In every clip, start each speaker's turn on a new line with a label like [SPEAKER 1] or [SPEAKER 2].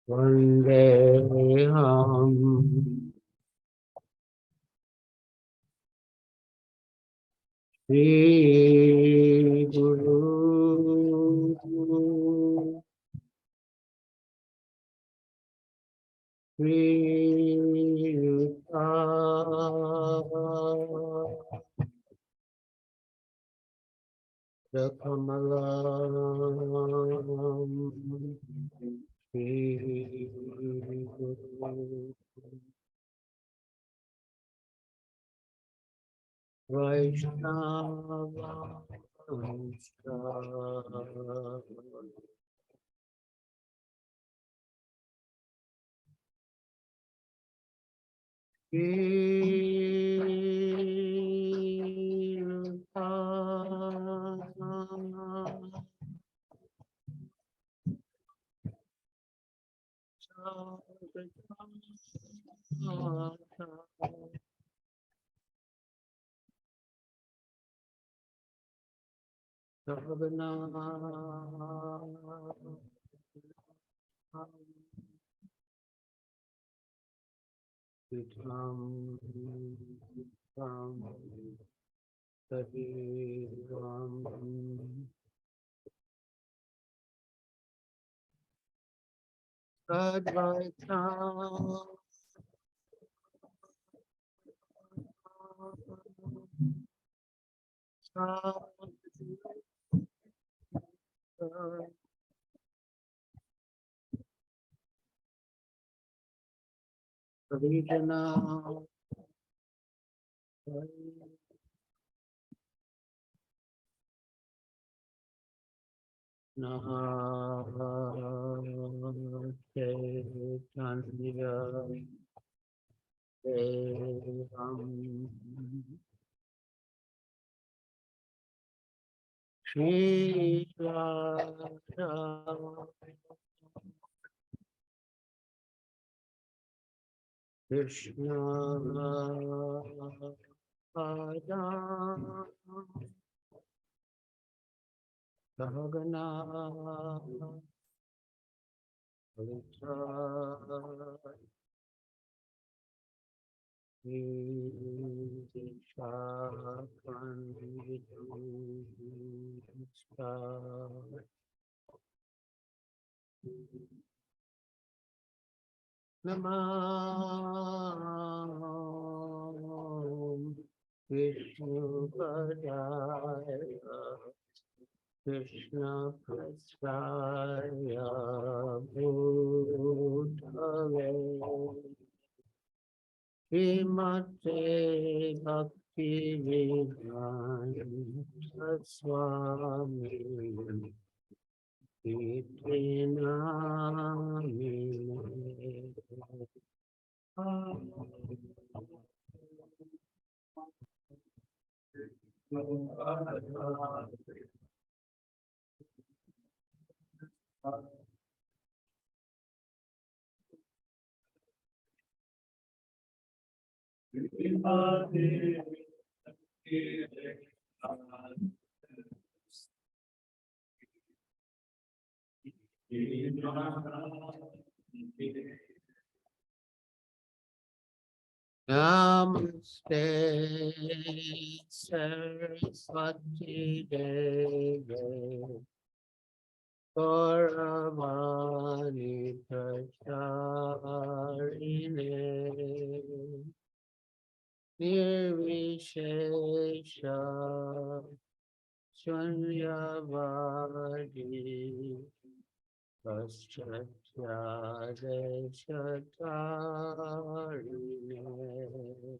[SPEAKER 1] Vandeham Shri Guru Shri Yuta Kamalam Shri Guru Vaishnava Krishna Pada Bhagana Pavitra Vidisha Pandita Namah Vishnu Padaya Krishna Prasthaya Bhutale Srimate Bhakti Vedanta Swami Iti Namine Namaste Saraswati Deve Gauravani Pracharine Nirvishesha Shunyavadi Paschatyadeshatarine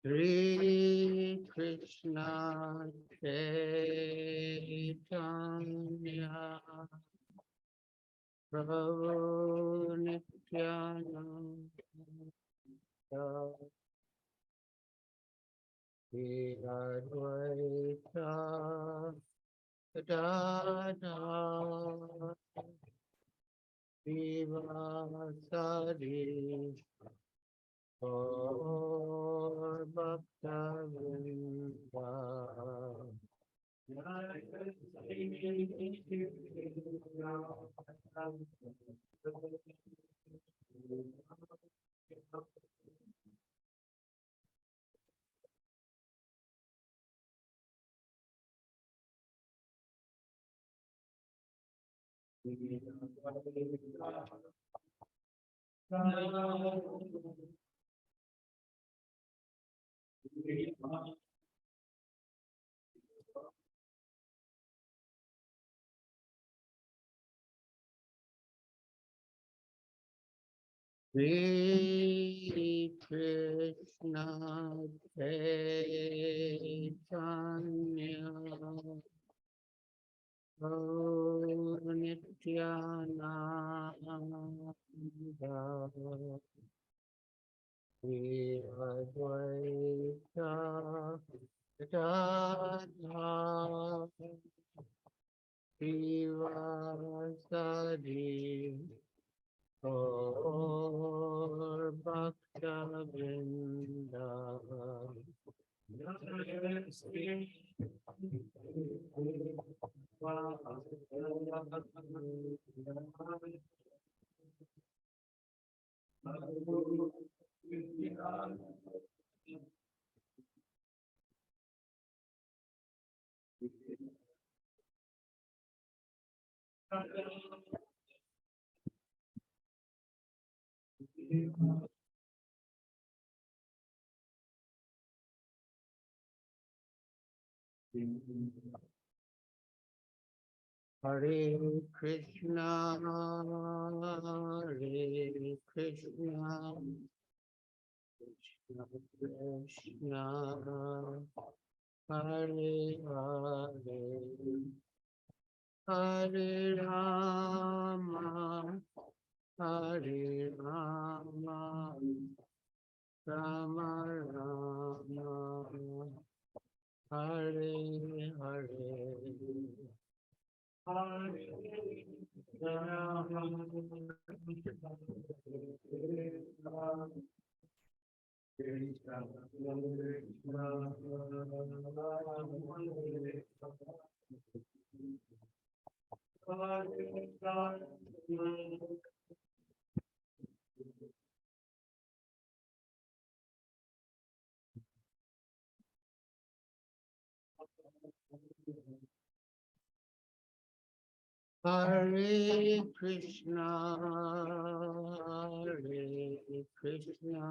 [SPEAKER 1] Shri Krishna Chaitanya Prabhu Nityananda Shri Advaita Gadadhar Srivasadi Gaur Bhakta-vrinda. Shri Krishna Chaitanya Prabhu Nityananda Shri Advaita Gadadhar Srivasadi Gaur Bhakta-vrinda. Hare Krishna, Hare Krishna, Krishna Krishna, Hare Hare, Hare Rama, Hare Rama, Rama Rama, Hare Hare. Hare Krishna, Hare Krishna,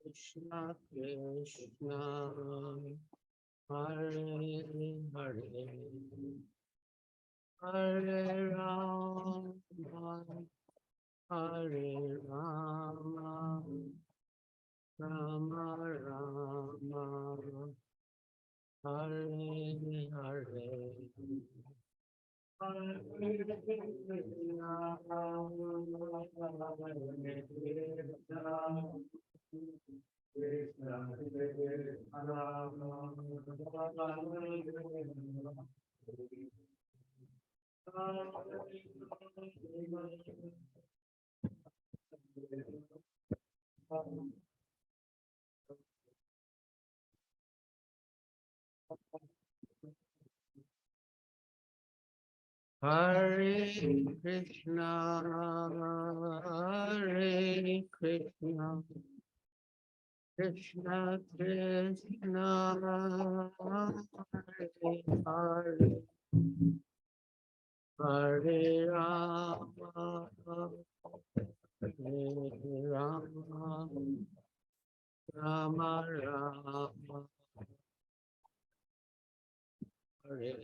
[SPEAKER 1] Krishna Krishna, Hare Hare, Hare Rama, Hare Rama, Rama Rama, Hare Hare. Hare Krishna, Hare Krishna, Krishna Krishna, Hare Hare, Hare Rama, Hare Rama, Rama Rama, Hare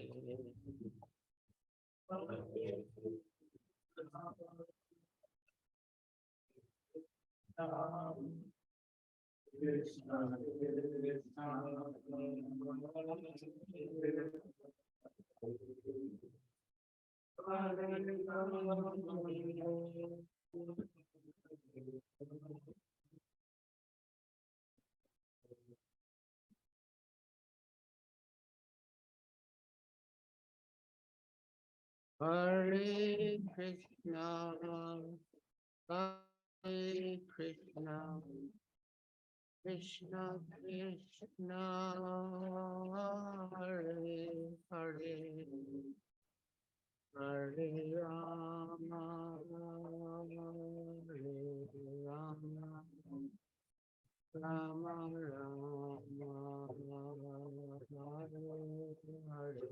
[SPEAKER 1] Hare Krishna, Hare Krishna, Krishna Krishna, Hare Hare, Hare Rama, Hare Rama, Rama Rama, Hare Hare.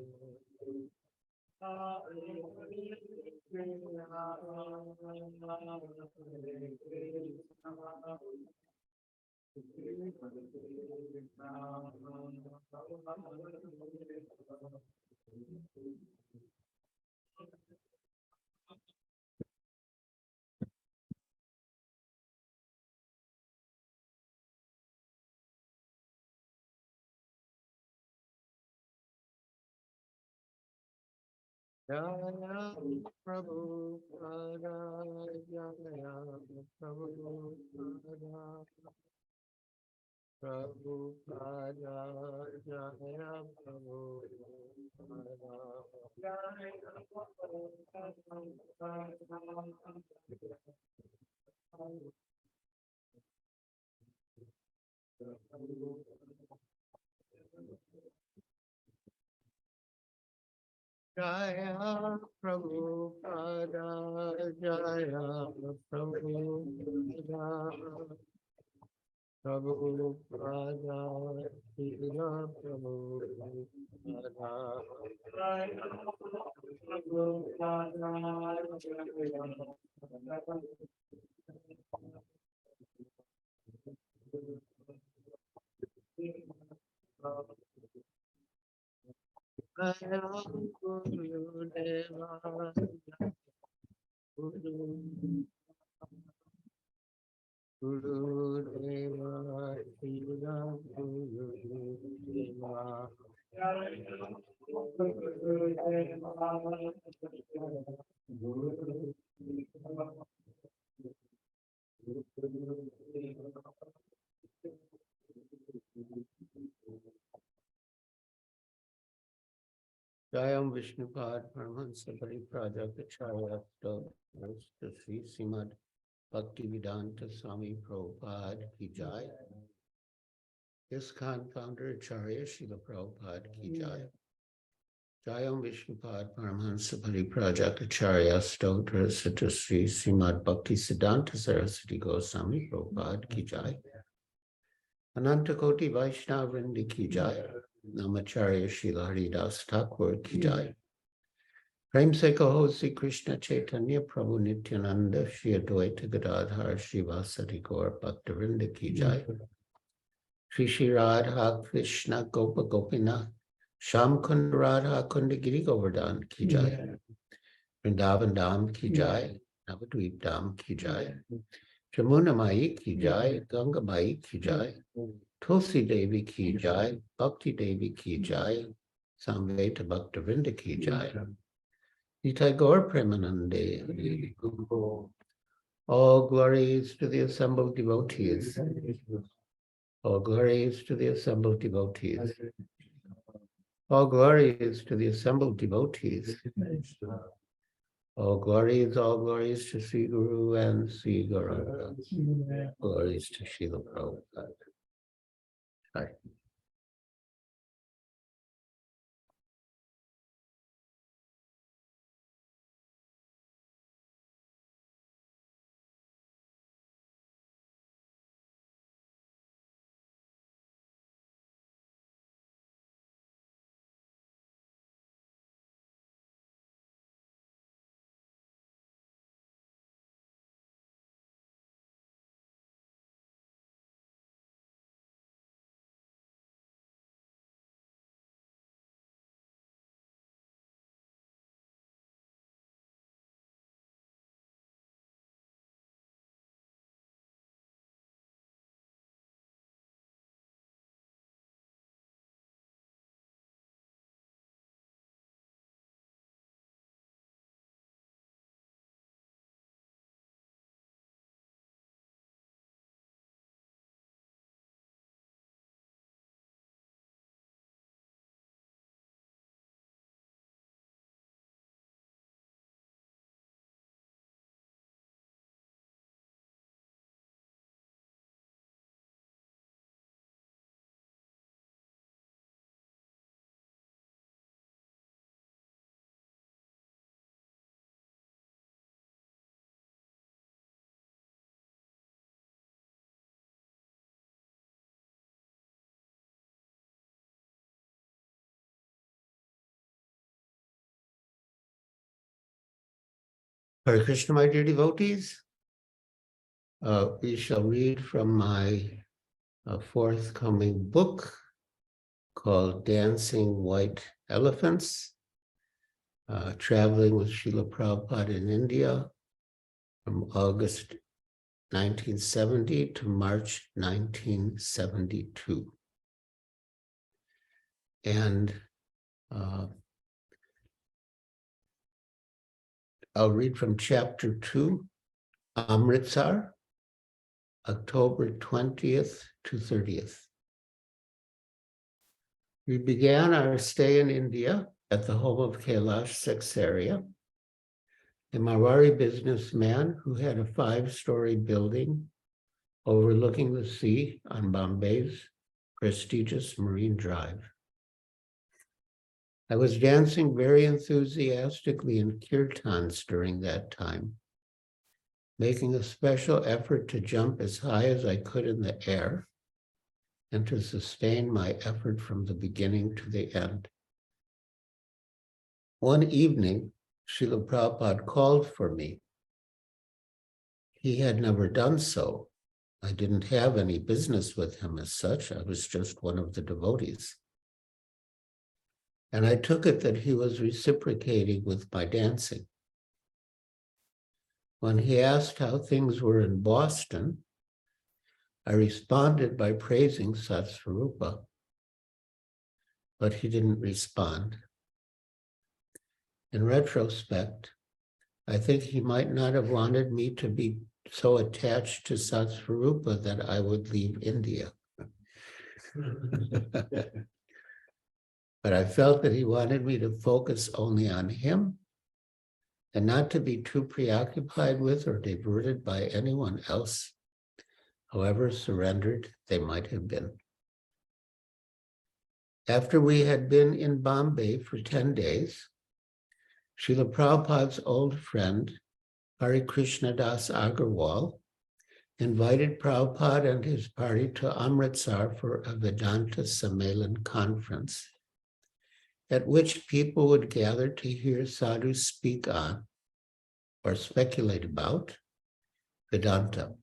[SPEAKER 1] Jaya Prabhupada, Jaya Prabhupada, Prabhupada, Jaya Prabhupada, Jaya Prabhupada, Prabhupada, Srila Prabhupada, Gurudeva, Gurudeva, Srila Gurudeva. Jayam Vishnupad Paramahansa Pariprajapacharya to Sri Srimad Bhaktivedanta Swami Prabhupada Ki Jai. ISKCON founder Acharya Srila Prabhupada Ki Jai. Jayam Vishnupad Paramahansa Pariprajapacharya Stotra Sutta Sri Srimad Bhaktisiddhanta Saraswati Goswami Prabhupada Ki Jai. Anantakoti Vaishnava Vrindi Ki Jai. Namacharya Srila Haridas Thakur Ki Jai. Prem Se Kaho Sri Krishna Chaitanya Prabhu Nityananda Shri Advaita Gadadhar Shri Vasari Gaur Bhaktivinoda Ki Jai. Shri Shri Radha Krishna Gopa Gopinath Sham Kund Radha Kunda Giri Govardhan Ki Jai. Vrindavan Dham Ki Jai. Navadvip Dham Ki Jai. Jamuna Mai Ki Jai. Ganga Mai Ki Jai. Tulsi Devi Ki Jai. Bhakti Devi Ki Jai. Samveta Bhaktivinoda Ki Jai. Nitai-gaurasundara. All glories to the assembled devotees. All glories to the assembled devotees. All glories to the assembled devotees. All glories to Sri Guru and Sri Gauranga. Glories to Srila Prabhupada. Hi. Hare Krishna, my dear devotees. We shall read from my forthcoming book called Dancing White Elephants, Traveling with Srila Prabhupada in India from August 1970 to March 1972. And I'll read from chapter 2, Amritsar, October 20th to 30th. We began our stay in India at the home of Kailash Seksaria, a Marwari businessman who had a 5-story building overlooking the sea on Bombay's prestigious Marine Drive. I was dancing very enthusiastically in kirtans during that time, making a special effort to jump as high as I could in the air and to sustain my effort from the beginning to the end. One evening, Srila Prabhupada called for me. He had never done so. I didn't have any business with him as such. I was just one of the devotees. And I took it that he was reciprocating with my dancing. When he asked how things were in Boston, I responded by praising Satsvarupa, but he didn't respond. In retrospect, I think he might not have wanted me to be so attached to Satsvarupa that I would leave India. But I felt that he wanted me to focus only on him and not to be too preoccupied with or diverted by anyone else, however surrendered they might have been. After we had been in Bombay for 10 days, Srila Prabhupada's old friend, Hare Krishna Das Agarwal, invited Prabhupada and his party to Amritsar for a Vedanta Sammelan conference, at which people would gather to hear sadhus speak on or speculate about Vedanta.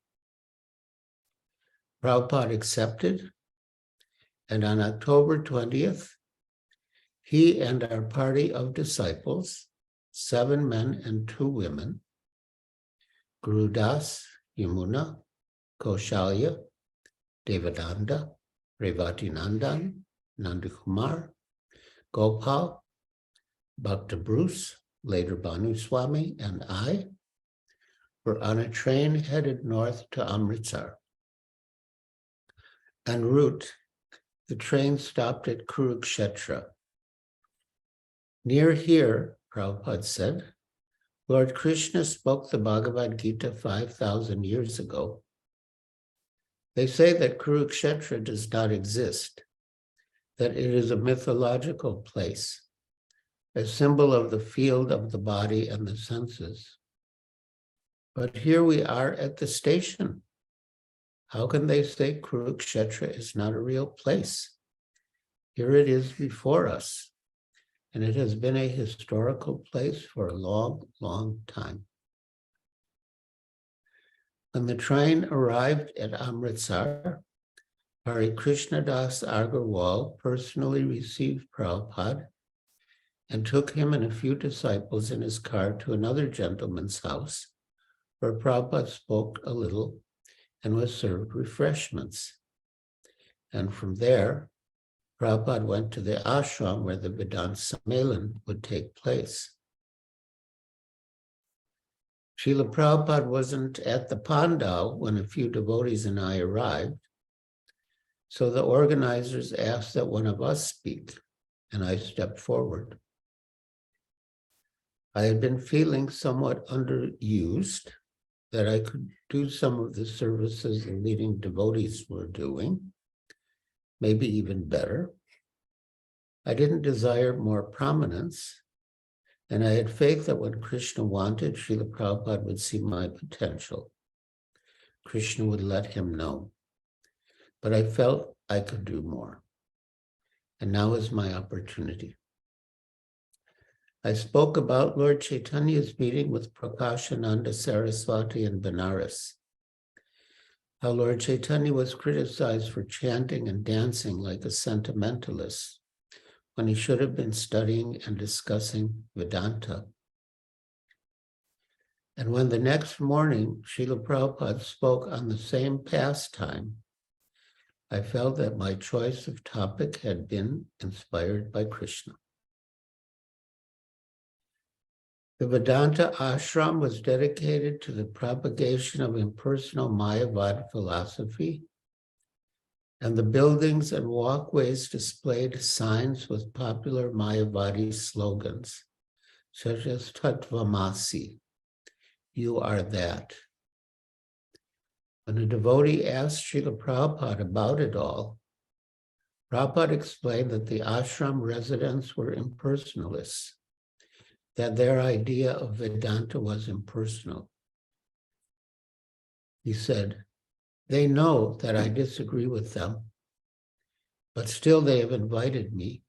[SPEAKER 1] Prabhupada accepted, and on October 20th, he and our party of disciples, 7 men and 2 women, Guru Das, Yamuna, Kaushalya, Devananda, Revati Nandan, Nandakumar, Gopal, Bhakta Bruce, later Bhanu Swami, and I were on a train headed north to Amritsar. En route, the train stopped at Kurukshetra. Near here, Prabhupada said, Lord Krishna spoke the Bhagavad Gita 5,000 years ago. They say that Kurukshetra does not exist, that it is a mythological place, a symbol of the field of the body and the senses. But here we are at the station. How can they say Kurukshetra is not a real place? Here it is before us, and it has been a historical place for a long, long time. When the train arrived at Amritsar, Hare Krishna Das Agarwal personally received Prabhupada and took him and a few disciples in his car to another gentleman's house, where Prabhupada spoke a little and was served refreshments. And from there, Prabhupada went to the ashram where the Vedanta Sammelan would take place. Srila Prabhupada wasn't at the pandal when a few devotees and I arrived, so the organizers asked that one of us speak, and I stepped forward. I had been feeling somewhat underused, that I could do some of the services the leading devotees were doing, maybe even better. I didn't desire more prominence, and I had faith that when Krishna wanted, Srila Prabhupada would see my potential. Krishna would let him know. But I felt I could do more. And now is my opportunity. I spoke about Lord Chaitanya's meeting with Prakashananda Saraswati in Benares. How Lord Chaitanya was criticized for chanting and dancing like a sentimentalist when he should have been studying and discussing Vedanta. And when the next morning Srila Prabhupada spoke on the same pastime, I felt that my choice of topic had been inspired by Krishna. The Vedanta ashram was dedicated to the propagation of impersonal Mayavad philosophy, and the buildings and walkways displayed signs with popular Mayavadi slogans, such as Tattvamasi, you are that. When a devotee asked Srila Prabhupada about it all, Prabhupada explained that the ashram residents were impersonalists, that their idea of Vedanta was impersonal. He said, they know that I disagree with them, but still they have invited me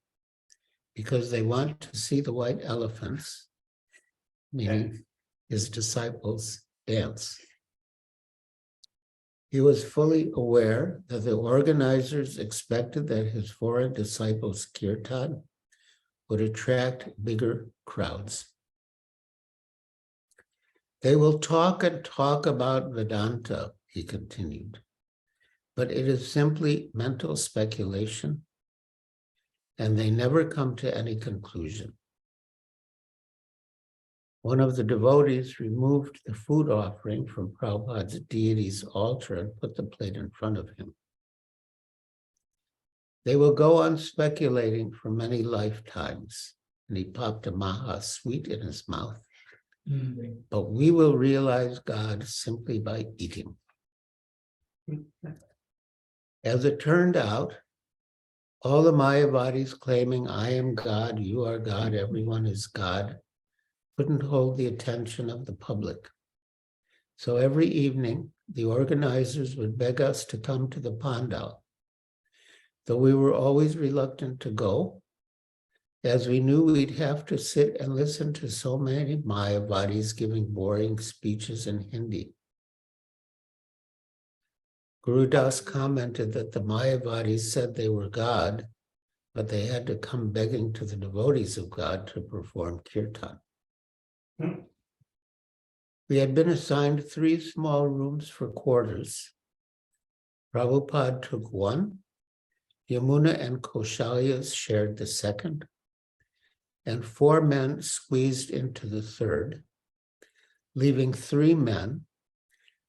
[SPEAKER 1] because they want to see the white elephants, meaning his disciples, dance. He was fully aware that the organizers expected that his foreign disciples' kirtan would attract bigger crowds. They will talk and talk about Vedanta, he continued, but it is simply mental speculation, and they never come to any conclusion. One of the devotees removed the food offering from Prabhupada's deity's altar and put the plate in front of him. They will go on speculating for many lifetimes, and he popped a maha sweet in his mouth. But we will realize God simply by eating. As it turned out, all the Mayavadis claiming, I am God, you are God, everyone is God, couldn't hold the attention of the public. So every evening, the organizers would beg us to come to the pandal. Though we were always reluctant to go, as we knew we'd have to sit and listen to so many Mayavadis giving boring speeches in Hindi. Guru Das commented that the Mayavadis said they were God, but they had to come begging to the devotees of God to perform kirtan. We had been assigned 3 small rooms for quarters. Prabhupada took one, Yamuna and Koshalyas shared the second, and 4 men squeezed into the third, leaving 3 men,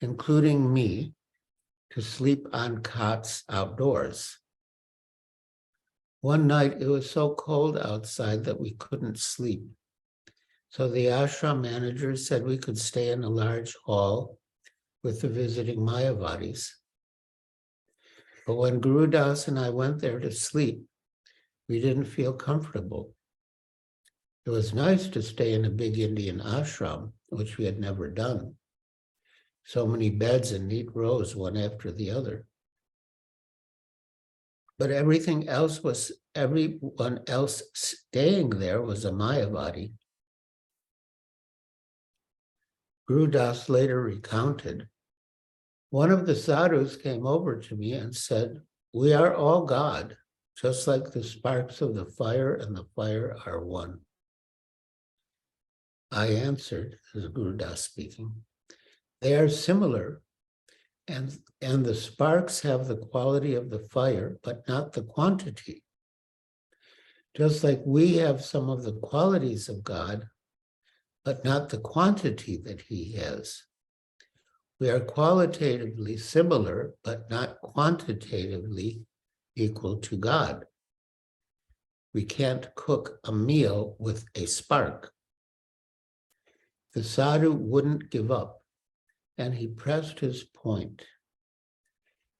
[SPEAKER 1] including me, to sleep on cots outdoors. One night it was so cold outside that we couldn't sleep. So the ashram manager said we could stay in a large hall with the visiting Mayavadis. But when Guru Das and I went there to sleep, we didn't feel comfortable. It was nice to stay in a big Indian ashram, which we had never done. So many beds in neat rows, one after the other. But everyone else staying there was a Mayavadi. Guru Das later recounted, one of the sadhus came over to me and said, we are all God, just like the sparks of the fire and the fire are one. I answered, this is Guru Das speaking, they are similar, and the sparks have the quality of the fire, but not the quantity. Just like we have some of the qualities of God, but not the quantity that he has. We are qualitatively similar, but not quantitatively equal to God. We can't cook a meal with a spark. The sadhu wouldn't give up, and he pressed his point.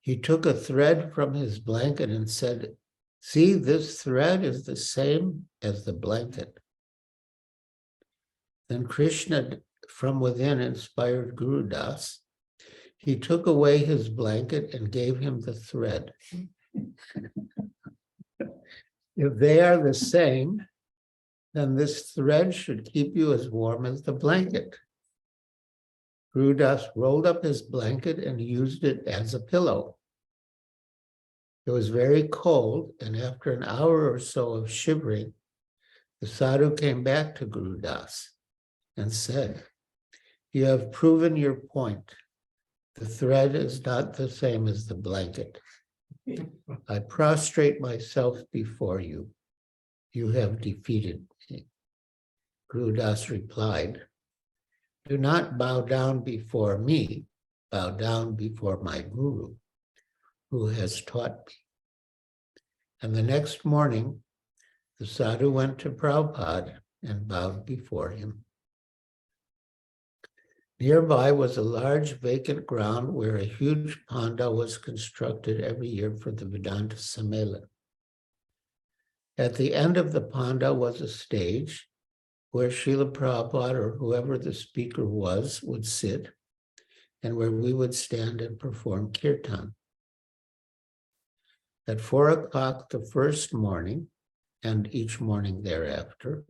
[SPEAKER 1] He took a thread from his blanket and said, see, this thread is the same as the blanket. Then Krishna from within inspired Guru Das. He took away his blanket and gave him the thread. If they are the same, then this thread should keep you as warm as the blanket. Giriraj rolled up his blanket and used it as a pillow. It was very cold, and after an hour or so of shivering, the sadhu came back to Giriraj and said, "You have proven your point. The thread is not the same as the blanket. I prostrate myself before you. You have defeated me." Giriraj replied, "Do not bow down before me, bow down before my guru, who has taught me." And the next morning, the sadhu went to Prabhupada and bowed before him. Nearby was a large vacant ground where a huge panda was constructed every year for the Vedanta Sammelan. At the end of the panda was a stage where Srila Prabhupada or whoever the speaker was would sit, and where we would stand and perform kirtan. At 4 o'clock the first morning, and each morning thereafter,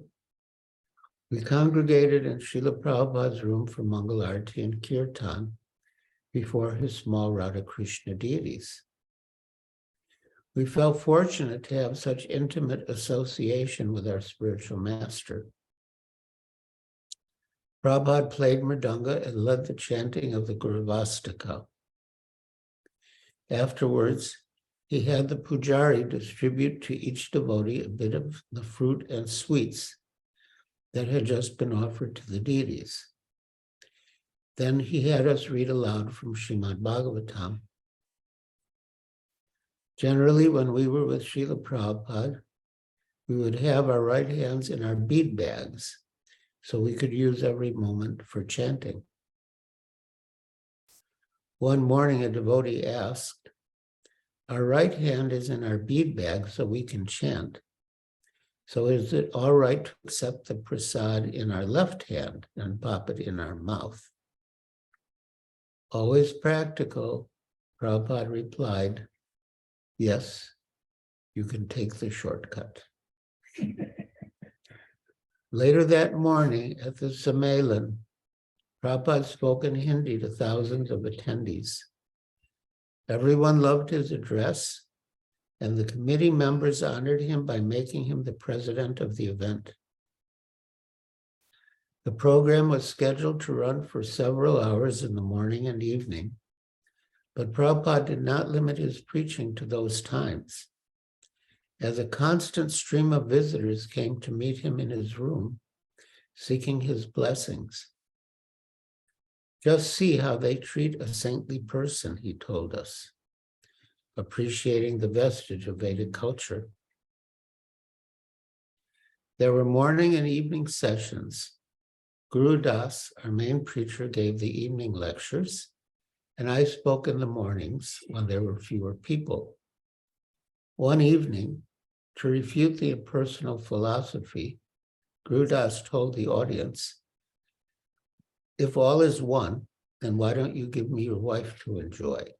[SPEAKER 1] we congregated in Srila Prabhupada's room for Mangal Arati and Kirtan before his small Radha Krishna deities. We felt fortunate to have such intimate association with our spiritual master. Prabhupada played mridanga and led the chanting of the Guruvastaka. Afterwards, he had the pujari distribute to each devotee a bit of the fruit and sweets that had just been offered to the deities. Then he had us read aloud from Srimad Bhagavatam. Generally, when we were with Srila Prabhupada, we would have our right hands in our bead bags, so we could use every moment for chanting. One morning, a devotee asked, "Our right hand is in our bead bag so we can chant. So is it all right to accept the prasad in our left hand and pop it in our mouth?" Always practical, Prabhupada replied, "Yes, you can take the shortcut." Later that morning at the Sammelan, Prabhupada spoke in Hindi to thousands of attendees. Everyone loved his address, and the committee members honored him by making him the president of the event. The program was scheduled to run for several hours in the morning and evening, but Prabhupada did not limit his preaching to those times. As a constant stream of visitors came to meet him in his room, seeking his blessings. "Just see how they treat a saintly person," he told us, appreciating the vestige of Vedic culture. There were morning and evening sessions. Guru Das, our main preacher, gave the evening lectures, and I spoke in the mornings when there were fewer people. One evening, to refute the impersonal philosophy, Guru Das told the audience, "If all is one, then why don't you give me your wife to enjoy?"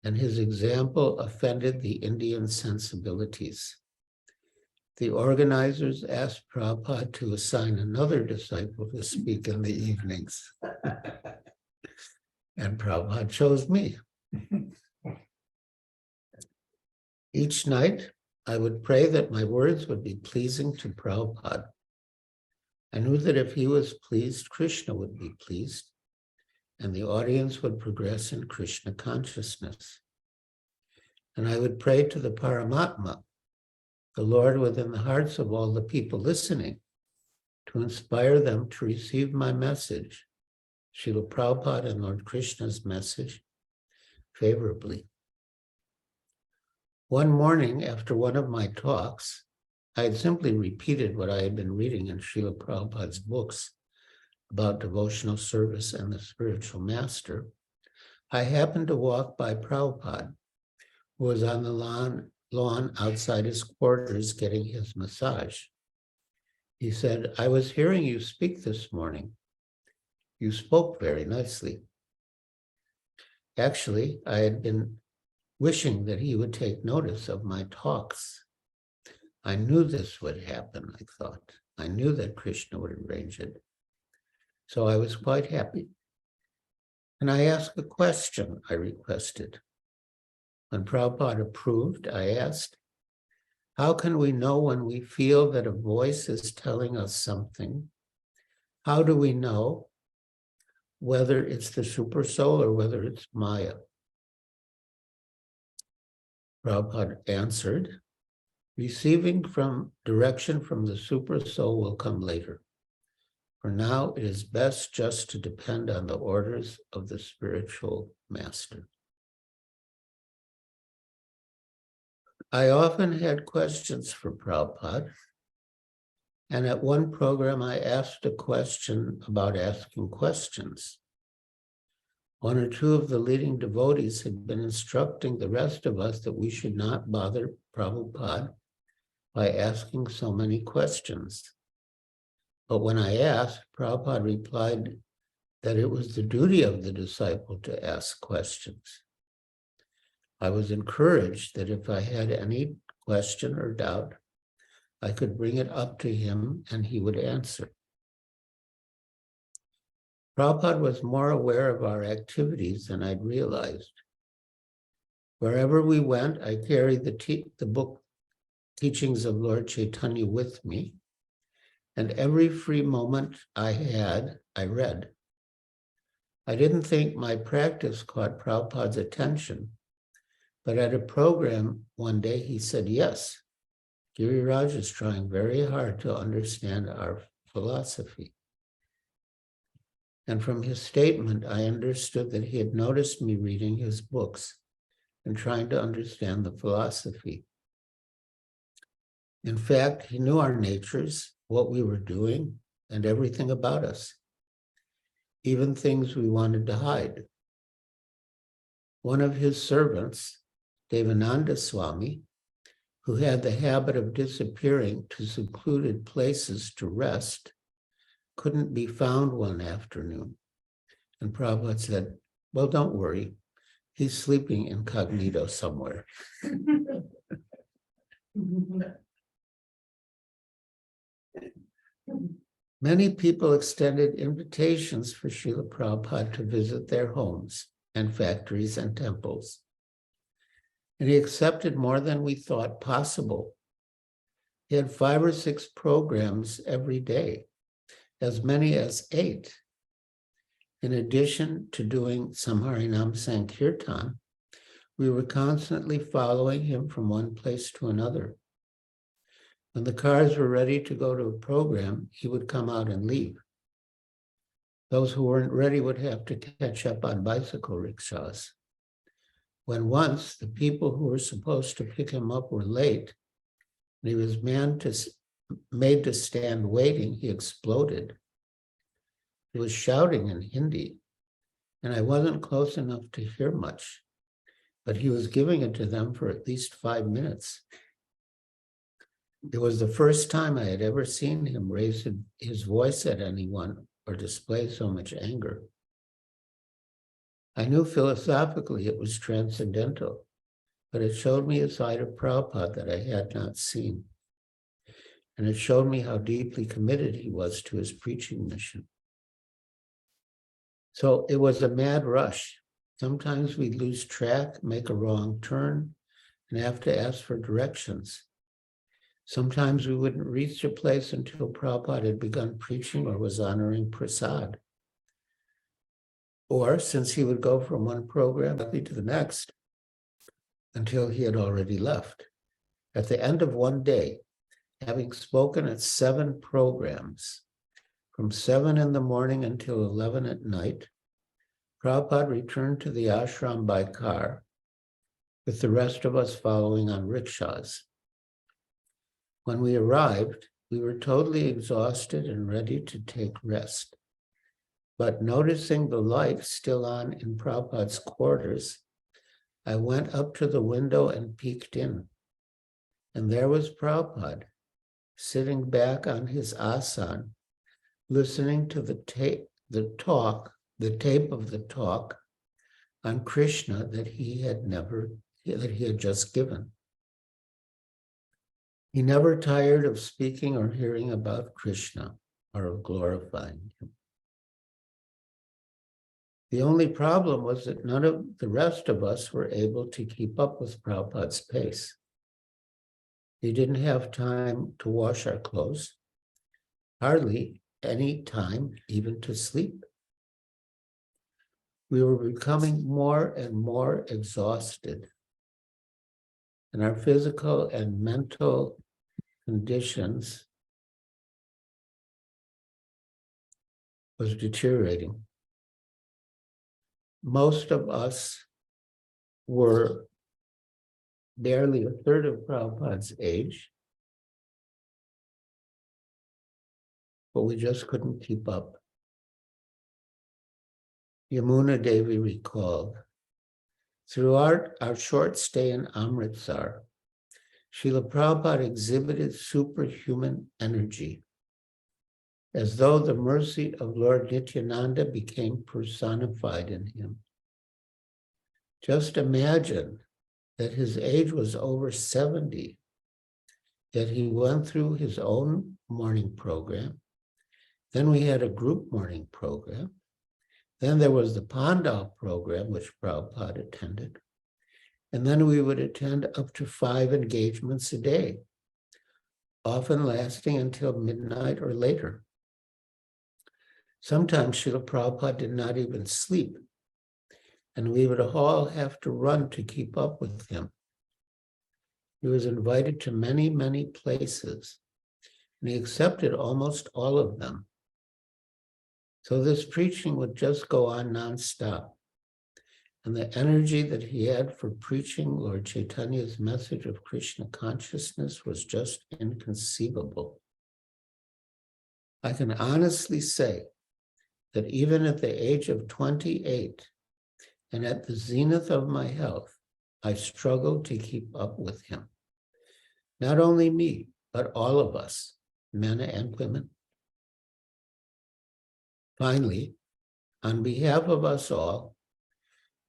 [SPEAKER 1] And his example offended the Indian sensibilities. The organizers asked Prabhupada to assign another disciple to speak in the evenings. And Prabhupada chose me. Each night, I would pray that my words would be pleasing to Prabhupada. I knew that if he was pleased, Krishna would be pleased, and the audience would progress in Krishna consciousness. And I would pray to the Paramatma, the Lord within the hearts of all the people listening, to inspire them to receive my message, Srila Prabhupada and Lord Krishna's message, favorably. One morning after one of my talks, I had simply repeated what I had been reading in Srila Prabhupada's books about devotional service and the spiritual master. I happened to walk by Prabhupada, who was on the lawn outside his quarters getting his massage. He said, "I was hearing you speak this morning. You spoke very nicely." Actually, I had been wishing that he would take notice of my talks. I knew this would happen, I thought. I knew that Krishna would arrange it. So I was quite happy. And I asked a question, I requested. When Prabhupada approved, I asked, how can we know when we feel that a voice is telling us something? How do we know whether it's the super soul or whether it's Maya? Prabhupada answered, receiving from direction from the super soul will come later. For now, it is best just to depend on the orders of the spiritual master. I often had questions for Prabhupada, and at one program I asked a question about asking questions. One or two of the leading devotees had been instructing the rest of us that we should not bother Prabhupada by asking so many questions. But when I asked, Prabhupada replied that it was the duty of the disciple to ask questions. I was encouraged that if I had any question or doubt, I could bring it up to him and he would answer. Prabhupada was more aware of our activities than I'd realized. Wherever we went, I carried the book Teachings of Lord Chaitanya with me, and every free moment I had, I read. I didn't think my practice caught Prabhupada's attention, but at a program one day he said, yes, Giriraj is trying very hard to understand our philosophy. And from his statement, I understood that he had noticed me reading his books and trying to understand the philosophy. In fact, he knew our natures, what we were doing, and everything about us, even things we wanted to hide. One of his servants, Devananda Swami, who had the habit of disappearing to secluded places to rest, couldn't be found one afternoon. And Prabhupada said, well, don't worry. He's sleeping incognito somewhere. Many people extended invitations for Srila Prabhupada to visit their homes and factories and temples. And he accepted more than we thought possible. He had 5 or 6 programs every day, as many as 8. In addition to doing some Harinam Sankirtan, we were constantly following him from one place to another. When the cars were ready to go to a program, he would come out and leave. Those who weren't ready would have to catch up on bicycle rickshaws. When once the people who were supposed to pick him up were late, and he was made to stand waiting, he exploded. He was shouting in Hindi, and I wasn't close enough to hear much, but he was giving it to them for at least 5 minutes. It was the first time I had ever seen him raise his voice at anyone or display so much anger. I knew philosophically it was transcendental, but it showed me a side of Prabhupada that I had not seen. And it showed me how deeply committed he was to his preaching mission. So it was a mad rush. Sometimes we'd lose track, make a wrong turn, and have to ask for directions. Sometimes we wouldn't reach a place until Prabhupada had begun preaching or was honoring prasad. Or since he would go from one program to the next until he had already left. At the end of one day, having spoken at 7 programs, from 7 in the morning until 11 at night, Prabhupada returned to the ashram by car, with the rest of us following on rickshaws. When we arrived, we were totally exhausted and ready to take rest. But noticing the light still on in Prabhupada's quarters, I went up to the window and peeked in. And there was Prabhupada, sitting back on his asan, listening to the tape of the talk on Krishna that he had just given. He never tired of speaking or hearing about Krishna or of glorifying him. The only problem was that none of the rest of us were able to keep up with Prabhupada's pace. He didn't have time to wash our clothes, hardly any time even to sleep. We were becoming more and more exhausted, and our physical and mental conditions was deteriorating. Most of us were barely a third of Prabhupada's age, but we just couldn't keep up. Yamuna Devi recalled, throughout our short stay in Amritsar, Srila Prabhupada exhibited superhuman energy, as though the mercy of Lord Nityananda became personified in him. Just imagine that his age was over 70, that he went through his own morning program. Then we had a group morning program. Then there was the Pandal program, which Prabhupada attended. And then we would attend up to 5 engagements a day, often lasting until midnight or later. Sometimes Srila Prabhupada did not even sleep, and we would all have to run to keep up with him. He was invited to many, many places, and he accepted almost all of them. So this preaching would just go on nonstop. And the energy that he had for preaching Lord Chaitanya's message of Krishna consciousness was just inconceivable. I can honestly say that even at the age of 28, and at the zenith of my health, I struggled to keep up with him. Not only me, but all of us, men and women. Finally, on behalf of us all,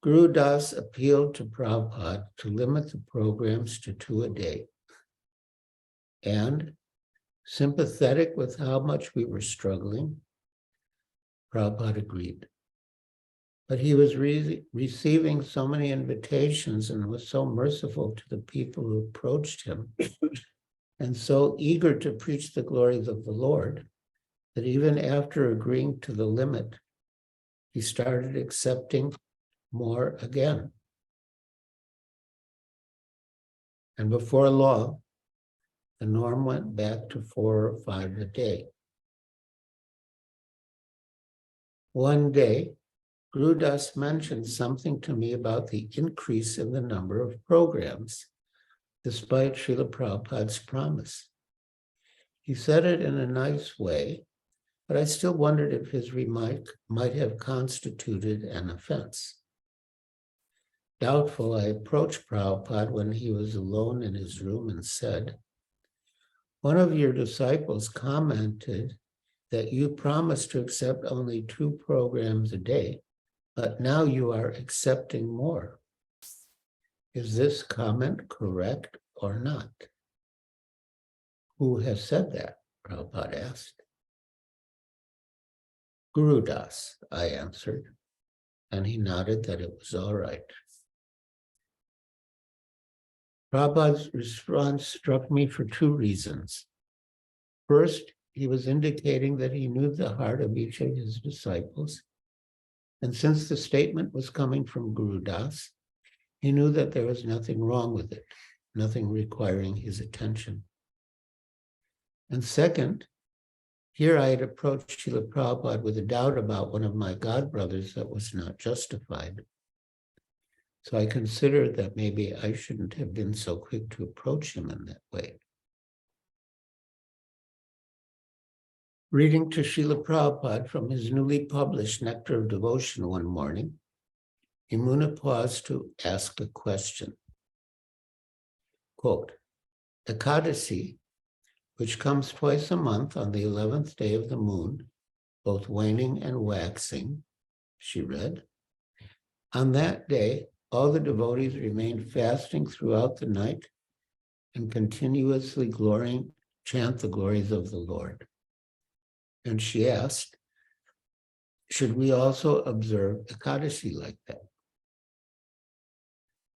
[SPEAKER 1] Guru Das appealed to Prabhupada to limit the programs to 2 a day. And, sympathetic with how much we were struggling, Prabhupada agreed. But he was receiving so many invitations and was so merciful to the people who approached him and so eager to preach the glories of the Lord that even after agreeing to the limit, he started accepting more again. And before long, the norm went back to 4 or 5 a day. One day, Guru Das mentioned something to me about the increase in the number of programs, despite Srila Prabhupada's promise. He said it in a nice way, but I still wondered if his remark might have constituted an offense. Doubtful, I approached Prabhupada when he was alone in his room and said, "One of your disciples commented that you promised to accept only 2 programs a day, but now you are accepting more. Is this comment correct or not?" "Who has said that?" Prabhupada asked. "Guru Das," I answered, and he nodded that it was all right. Prabhupada's response struck me for 2 reasons. First, he was indicating that he knew the heart of each of his disciples, and since the statement was coming from Guru Das, he knew that there was nothing wrong with it, nothing requiring his attention. And second, here I had approached Srila Prabhupada with a doubt about one of my godbrothers that was not justified. So I considered that maybe I shouldn't have been so quick to approach him in that way. Reading to Srila Prabhupada from his newly published Nectar of Devotion one morning, Yamuna paused to ask a question. Quote, "Ekadasi, which comes twice a month on the 11th day of the moon, both waning and waxing," she read, "on that day, all the devotees remain fasting throughout the night and continuously chant the glories of the Lord. And she asked, should we also observe Ekadashi like that?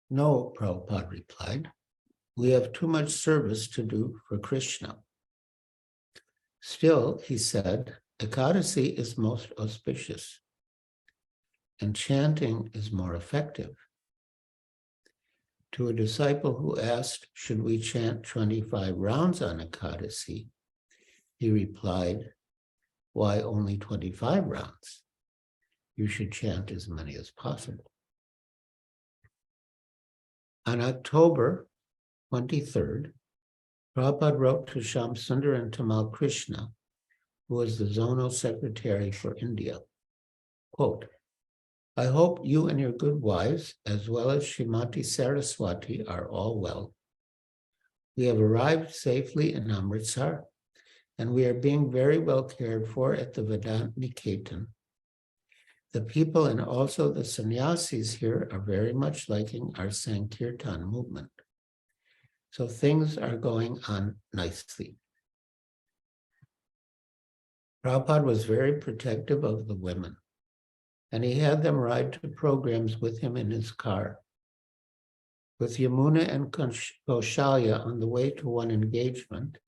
[SPEAKER 1] No, Prabhupada replied. We have too much service to do for Krishna. Still, he said, Ekadashi is most auspicious, and chanting is more effective. To a disciple who asked, should we chant 25 rounds on Ekadashi? He replied, why only 25 rounds? You should chant as many as possible. On October 23rd, Prabhupada wrote to Shamsundar and Tamal Krishna, who was the zonal secretary for India, quote, I hope you and your good wives, as well as Srimati Saraswati, are all well. We have arrived safely in Amritsar, and we are being very well cared for at the Vedanta Niketan. The people and also the sannyasis here are very much liking our Sankirtan movement. So things are going on nicely. Prabhupada was very protective of the women, and he had them ride to programs with him in his car. With Yamuna and Kaushalya on the way to one engagement,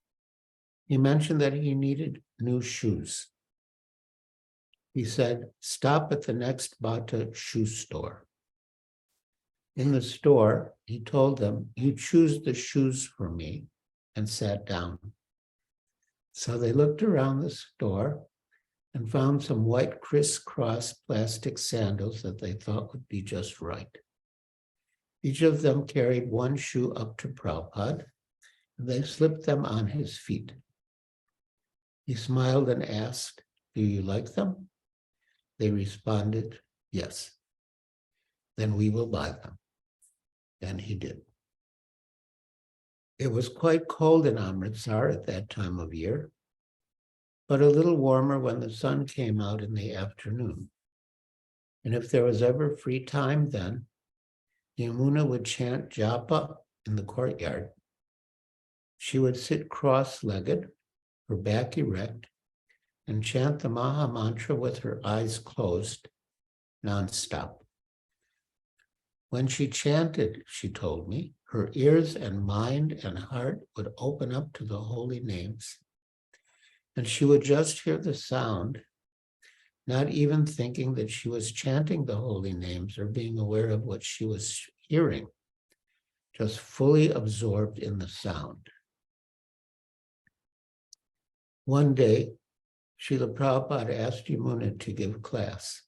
[SPEAKER 1] he mentioned that he needed new shoes. He said, stop at the next Bata shoe store. In the store, he told them, you choose the shoes for me, and sat down. So they looked around the store and found some white crisscross plastic sandals that they thought would be just right. Each of them carried one shoe up to Prabhupada, and they slipped them on his feet. He smiled and asked, do you like them? They responded, yes. Then we will buy them. And he did. It was quite cold in Amritsar at that time of year, but a little warmer when the sun came out in the afternoon. And if there was ever free time then, Yamuna would chant japa in the courtyard. She would sit cross-legged, her back erect, and chant the Maha Mantra with her eyes closed, nonstop. When she chanted, she told me, her ears and mind and heart would open up to the holy names, and she would just hear the sound, not even thinking that she was chanting the holy names or being aware of what she was hearing, just fully absorbed in the sound. One day, Srila Prabhupada asked Yamuna to give class.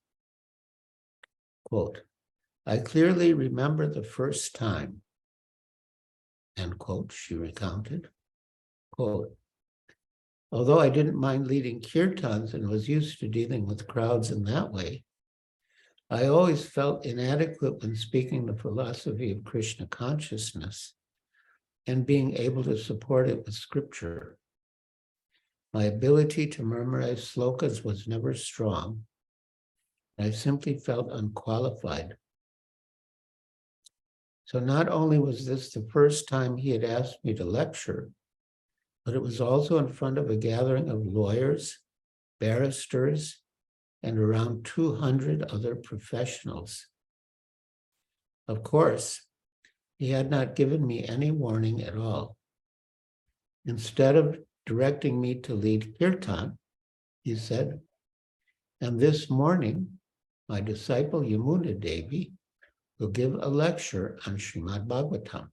[SPEAKER 1] Quote, I clearly remember the first time, end quote, she recounted, quote, although I didn't mind leading kirtans and was used to dealing with crowds in that way, I always felt inadequate when speaking the philosophy of Krishna consciousness and being able to support it with scripture. My ability to memorize slokas was never strong. I simply felt unqualified. So not only was this the first time he had asked me to lecture, but it was also in front of a gathering of lawyers, barristers, and around 200 other professionals. Of course, he had not given me any warning at all. Instead of directing me to lead kirtan, he said, and this morning, my disciple Yamuna Devi will give a lecture on Srimad Bhagavatam.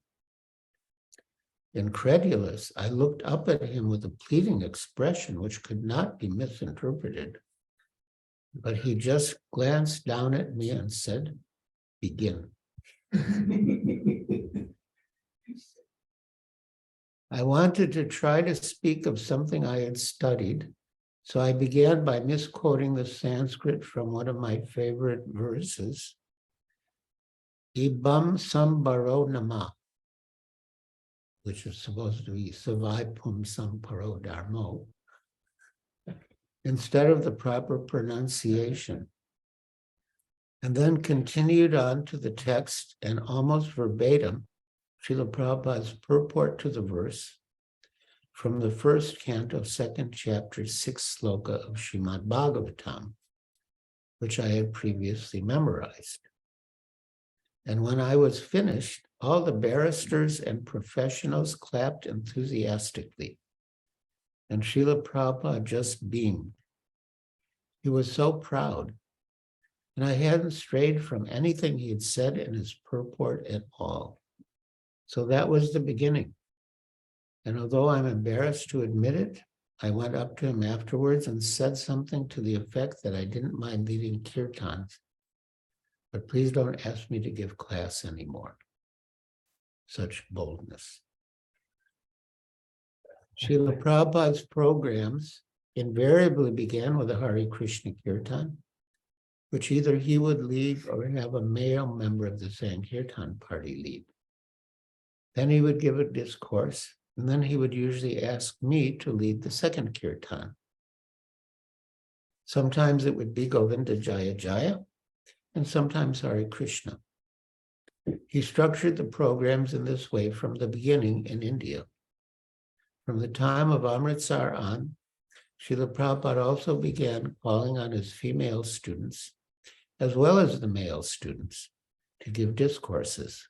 [SPEAKER 1] Incredulous, I looked up at him with a pleading expression which could not be misinterpreted. But he just glanced down at me and said, begin. I wanted to try to speak of something I had studied, so I began by misquoting the Sanskrit from one of my favorite verses, Ibam Sambaro Nama, which is supposed to be Savai Pum Samparo Dharmo, instead of the proper pronunciation, and then continued on to the text and almost verbatim Srila Prabhupada's purport to the verse from the first canto of second chapter, sixth sloka of Srimad Bhagavatam, which I had previously memorized. And when I was finished, all the barristers and professionals clapped enthusiastically. And Srila Prabhupada just beamed. He was so proud. And I hadn't strayed from anything he had said in his purport at all. So that was the beginning. And although I'm embarrassed to admit it, I went up to him afterwards and said something to the effect that I didn't mind leading kirtans, but please don't ask me to give class anymore. Such boldness. Srila Prabhupada's programs invariably began with a Hare Krishna kirtan, which either he would lead or have a male member of the Sankirtan party lead. Then he would give a discourse, and then he would usually ask me to lead the second kirtan. Sometimes it would be Govinda Jaya Jaya, and sometimes Hare Krishna. He structured the programs in this way from the beginning in India. From the time of Amritsar on, Srila Prabhupada also began calling on his female students, as well as the male students, to give discourses.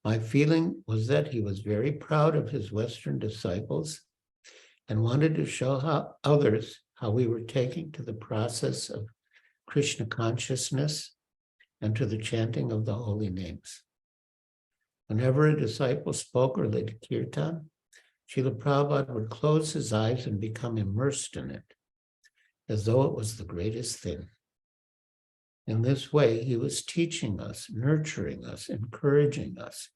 [SPEAKER 1] My feeling was that he was very proud of his Western disciples and wanted to show others how we were taking to the process of Krishna consciousness and to the chanting of the holy names. Whenever a disciple spoke or led kirtan, Srila Prabhupada would close his eyes and become immersed in it, as though it was the greatest thing. In this way, he was teaching us, nurturing us, encouraging us,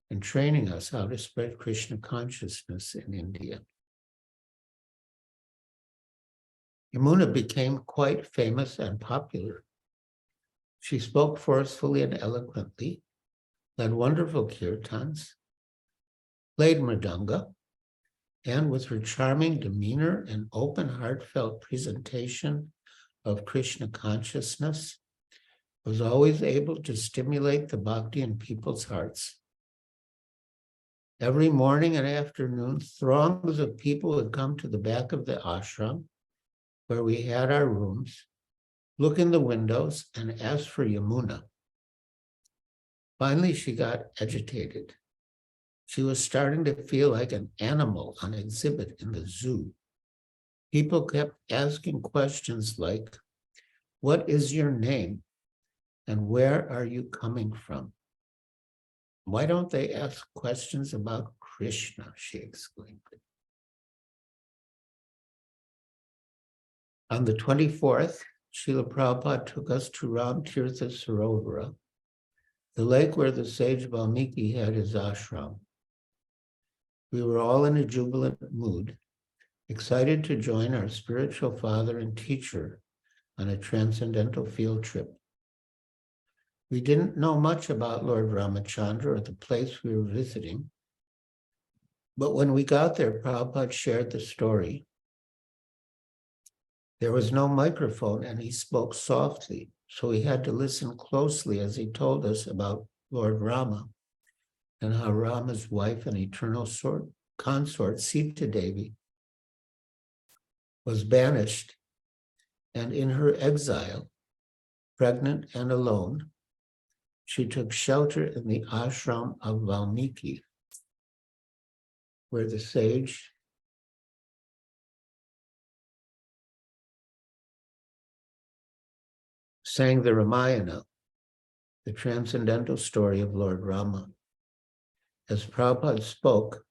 [SPEAKER 1] and training us how to spread Krishna consciousness in India. Yamuna became quite famous and popular. She spoke forcefully and eloquently, led wonderful kirtans, played mridanga, and with her charming demeanor and open, heartfelt presentation of Krishna consciousness, was always able to stimulate the bhakti in people's hearts. Every morning and afternoon, throngs of people would come to the back of the ashram, where we had our rooms, look in the windows, and ask for Yamuna. Finally, she got agitated. She was starting to feel like an animal on exhibit in the zoo. People kept asking questions like, "What is your name? And where are you coming from?" "Why don't they ask questions about Krishna?" she exclaimed. On the 24th, Srila Prabhupada took us to Ram Tirtha Sarovara, the lake where the sage Valmiki had his ashram. We were all in a jubilant mood, excited to join our spiritual father and teacher on a transcendental field trip. We didn't know much about Lord Ramachandra or the place we were visiting, but when we got there, Prabhupada shared the story. There was no microphone and he spoke softly, so we had to listen closely as he told us about Lord Rama and how Rama's wife and eternal consort, Sita Devi, was banished, and in her exile, pregnant and alone, she took shelter in the ashram of Valmiki, where the sage sang the Ramayana, the transcendental story of Lord Rama. As Prabhupada spoke,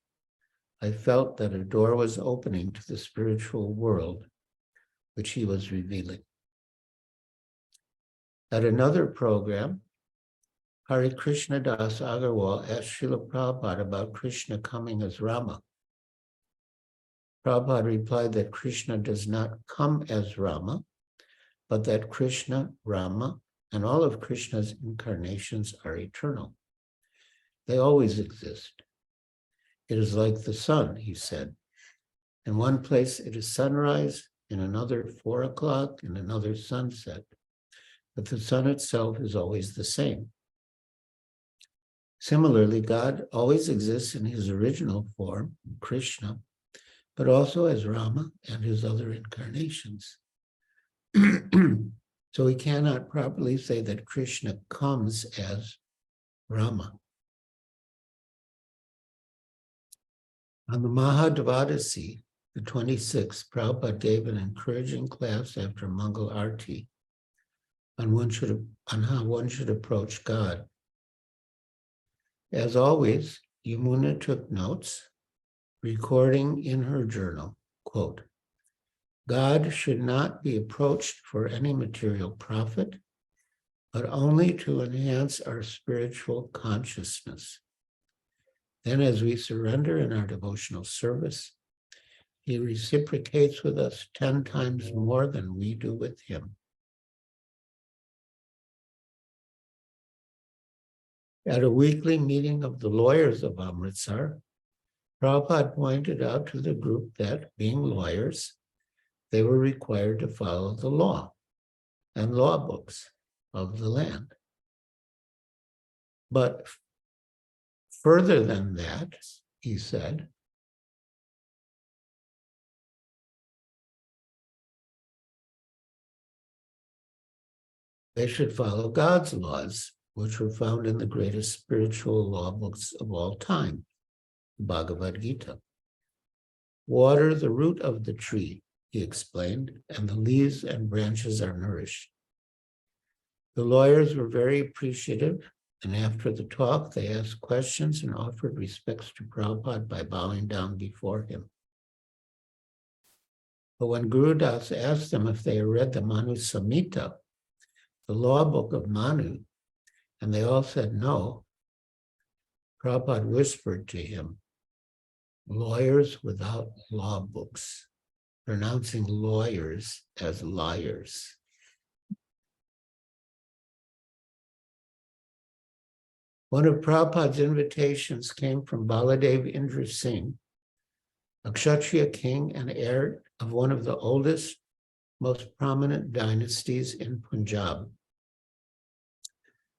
[SPEAKER 1] I felt that a door was opening to the spiritual world, which he was revealing. At another program, Hare Krishna Das Agarwal asked Srila Prabhupada about Krishna coming as Rama. Prabhupada replied that Krishna does not come as Rama, but that Krishna, Rama, and all of Krishna's incarnations are eternal. They always exist. It is like the sun, he said. In one place it is sunrise, in another 4 o'clock, in another sunset. But the sun itself is always the same. Similarly, God always exists in his original form, Krishna, but also as Rama and his other incarnations. So we cannot properly say that Krishna comes as Rama. On the Mahadvadasi, the 26th, Prabhupada gave an encouraging class after Mangal Arti on how one should approach God. As always, Yamuna took notes, recording in her journal, quote, God should not be approached for any material profit, but only to enhance our spiritual consciousness. Then as we surrender in our devotional service, he reciprocates with us 10 times more than we do with him. At a weekly meeting of the lawyers of Amritsar, Prabhupada pointed out to the group that, being lawyers, they were required to follow the law and law books of the land. But further than that, he said, they should follow God's laws, which were found in the greatest spiritual law books of all time, the Bhagavad Gita. Water the root of the tree, he explained, and the leaves and branches are nourished. The lawyers were very appreciative, and after the talk, they asked questions and offered respects to Prabhupada by bowing down before him. But when Guru Das asked them if they had read the Manu Samhita, the law book of Manu, and they all said no, Prabhupada whispered to him, lawyers without law books, pronouncing lawyers as liars. One of Prabhupada's invitations came from Baladev Indra Singh, a Kshatriya king and heir of one of the oldest, most prominent dynasties in Punjab.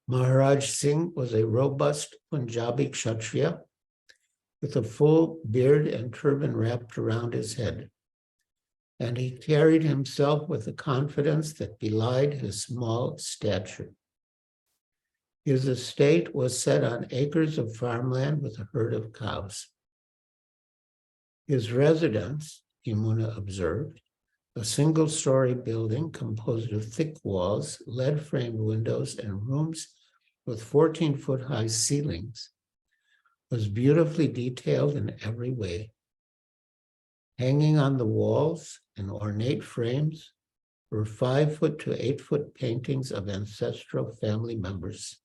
[SPEAKER 1] Maharaj Singh was a robust Punjabi Kshatriya with a full beard and turban wrapped around his head, and he carried himself with a confidence that belied his small stature. His estate was set on acres of farmland with a herd of cows. His residence, Yamuna observed, a single-story building composed of thick walls, lead-framed windows, and rooms with 14-foot-high ceilings, was beautifully detailed in every way. Hanging on the walls in ornate frames were 5-foot to 8-foot paintings of ancestral family members.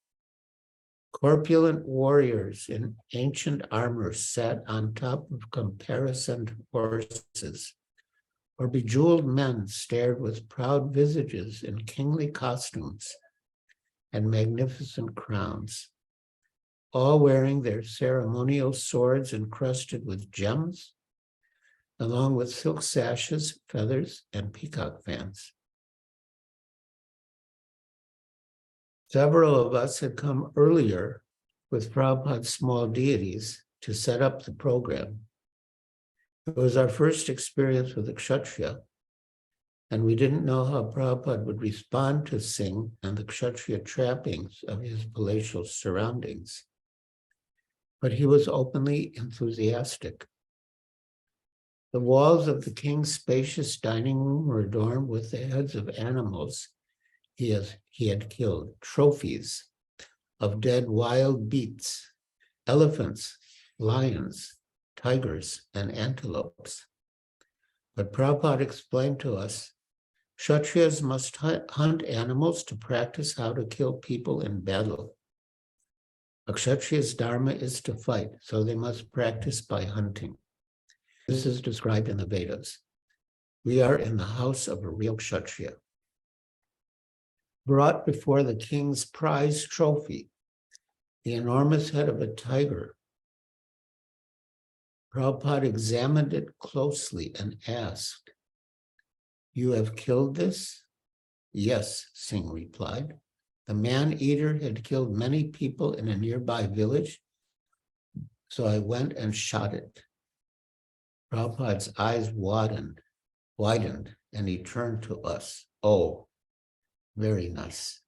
[SPEAKER 1] Corpulent warriors in ancient armor sat on top of caparisoned horses, or bejeweled men stared with proud visages in kingly costumes and magnificent crowns, all wearing their ceremonial swords encrusted with gems, along with silk sashes, feathers, and peacock fans. Several of us had come earlier with Prabhupada's small deities to set up the program. It was our first experience with a Kshatriya, and we didn't know how Prabhupada would respond to Singh and the Kshatriya trappings of his palatial surroundings. But he was openly enthusiastic. The walls of the king's spacious dining room were adorned with the heads of animals he had killed, trophies of dead wild beasts, elephants, lions, tigers, and antelopes. But Prabhupada explained to us, Kshatriyas must hunt animals to practice how to kill people in battle. A Kshatriya's dharma is to fight, so they must practice by hunting. This is described in the Vedas. We are in the house of a real Kshatriya. Brought before the king's prize trophy, the enormous head of a tiger, Prabhupada examined it closely and asked, "You have killed this?" "Yes," Singh replied. The man-eater had killed many people in a nearby village, so I went and shot it. Prabhupada's eyes widened, and he turned to us. Oh, very nice.